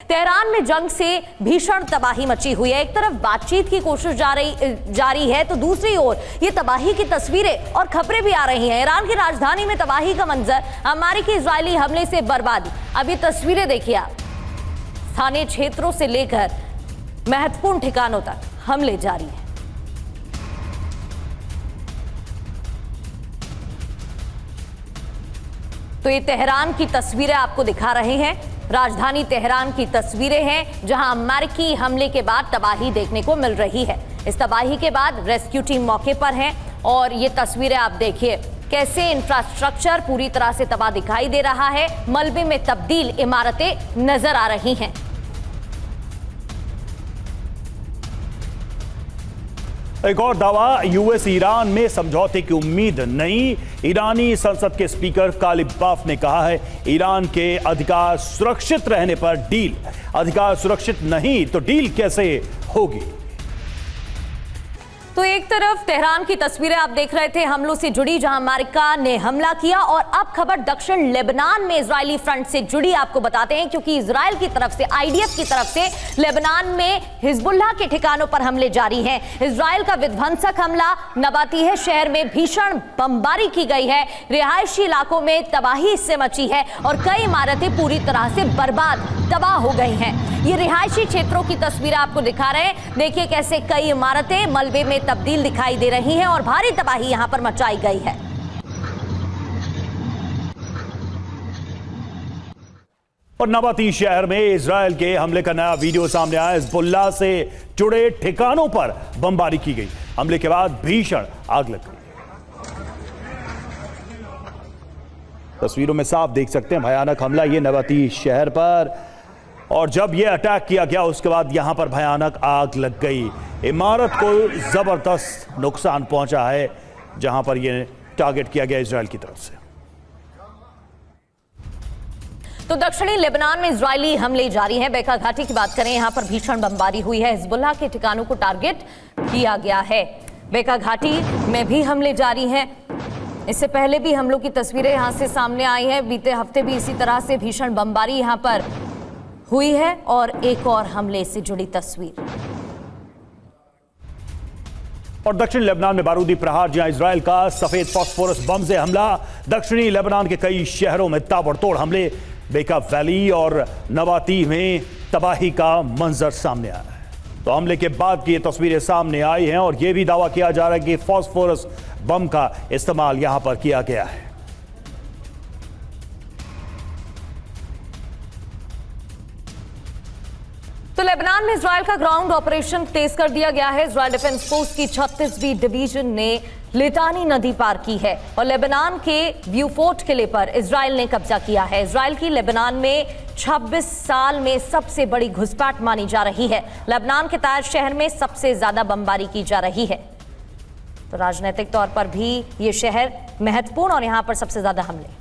Tehran में जंग से भीषण तबाही मची हुई है। एक तरफ बातचीत की कोशिश जारी है तो दूसरी ओर ये तबाही की तस्वीरें और खबरें भी आ रही हैं। ईरान की राजधानी में तबाही का मंजर, अमेरिकी इजरायली हमले से बर्बादी। अब ये तस्वीरें देखिए आप, स्थानीय क्षेत्रों से लेकर महत्वपूर्ण ठिकानों तक हमले जारी हैं। तो ये तेहरान की तस्वीरें आपको दिखा रहे हैं। राजधानी तेहरान की तस्वीरें हैं जहां अमेरिकी हमले के बाद तबाही देखने को मिल रही है। इस तबाही के बाद रेस्क्यू टीम मौके पर है और ये तस्वीरें आप देखिए कैसे इंफ्रास्ट्रक्चर पूरी तरह से तबाह दिखाई दे रहा है। मलबे में तब्दील इमारतें नजर आ रही हैं। एक और दावा, यूएस ईरान में समझौते की उम्मीद नहीं। ईरानी संसद के स्पीकर कालिबाफ ने कहा है ईरान के अधिकार सुरक्षित रहने पर डील, अधिकार सुरक्षित नहीं तो डील कैसे होगी। तो एक तरफ तेहरान की तस्वीरें आप देख रहे थे हमलों से जुड़ी, जहां अमेरिका ने हमला किया, और अब खबर दक्षिण लेबनान में इजरायली फ्रंट से जुड़ी आपको बताते हैं, क्योंकि इजराइल की तरफ से, आईडीएफ की तरफ से लेबनान में हिजबुल्लाह के ठिकानों पर हमले जारी हैं। इजराइल का विध्वंसक हमला नबातीह शहर में भीषण बमबारी की गई है। रिहायशी इलाकों में तबाही इससे मची है और कई इमारतें पूरी तरह से बर्बाद, तबाह हो गई हैं। ये रिहायशी क्षेत्रों की तस्वीरें आपको दिखा रहे हैं। देखिए कैसे कई इमारतें मलबे में तब्दील दिखाई दे रही हैं और भारी तबाही यहां पर मचाई गई है। और नबाती शहर में इजराइल के हमले का नया वीडियो सामने आया। हिजबुल्लाह से जुड़े ठिकानों पर बमबारी की गई। हमले के बाद भीषण आग लग गई। तस्वीरों में साफ देख सकते हैं भयानक हमला ये नबाती शहर पर, और जब यह अटैक किया गया उसके बाद यहां पर भयानक आग लग गई। इमारत को जबरदस्त नुकसान पहुंचा है जहां पर यह टारगेट किया गया इजराइल की तरफ से। तो दक्षिणी लेबनान में इजरायली हमले जारी हैं। बेका घाटी की बात करें, यहां पर भीषण बमबारी हुई है। हिजबुल्लाह के ठिकानों को टारगेट किया गया है। बेका घाटी में भी हमले जारी हैं। इससे पहले भी हमलों की तस्वीरें यहां से सामने आई हैं। बीते हफ्ते भी इसी तरह से भीषण बमबारी यहां पर हुई है। और एक और हमले से जुड़ी तस्वीर, और दक्षिण लेबनान में बारूदी प्रहार, जहां इजराइल का सफेद फास्फोरस बम से हमला। दक्षिणी लेबनान के कई शहरों में ताबड़तोड़ हमले। बेका वैली और नबाती में तबाही का मंजर सामने आया है। तो हमले के बाद की ये तस्वीरें सामने आई हैं और यह भी दावा किया जा रहा है कि फास्फोरस बम का इस्तेमाल यहां पर किया गया है। तो लेबनान में इजराइल का ग्राउंड ऑपरेशन तेज कर दिया गया है। इजराइल डिफेंस फोर्स की 36वीं डिवीजन ने लिटानी नदी पार की है और लेबनान के ब्यूफोर्ट किले पर इजराइल ने कब्जा किया है। इजराइल की लेबनान में 26 साल में सबसे बड़ी घुसपैठ मानी जा रही है। लेबनान के ताइर शहर में सबसे ज्यादा बमबारी की जा रही है। तो राजनीतिक तौर पर भी ये शहर महत्वपूर्ण और यहां पर सबसे ज्यादा हमले।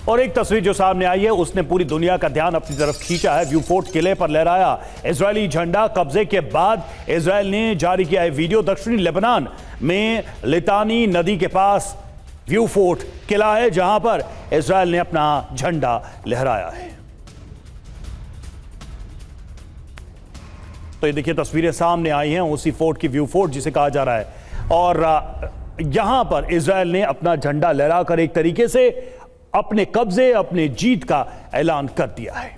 और एक तस्वीर जो सामने आई है उसने पूरी दुनिया का ध्यान अपनी तरफ खींचा है। ब्यूफोर्ट किले पर लहराया इजरायली झंडा। कब्जे के बाद इजरायल ने जारी किया है वीडियो। दक्षिणी लेबनान में लिटानी नदी के पास ब्यूफोर्ट किला है जहां पर इजरायल ने अपना झंडा लहराया है। तो ये देखिए तस्वीरें सामने आई हैं उसी फोर्ट की, ब्यूफोर्ट जिसे कहा जा रहा है, और यहां पर इजरायल ने अपना झंडा लहराकर एक तरीके से अपने कब्जे, अपने जीत का ऐलान कर दिया है।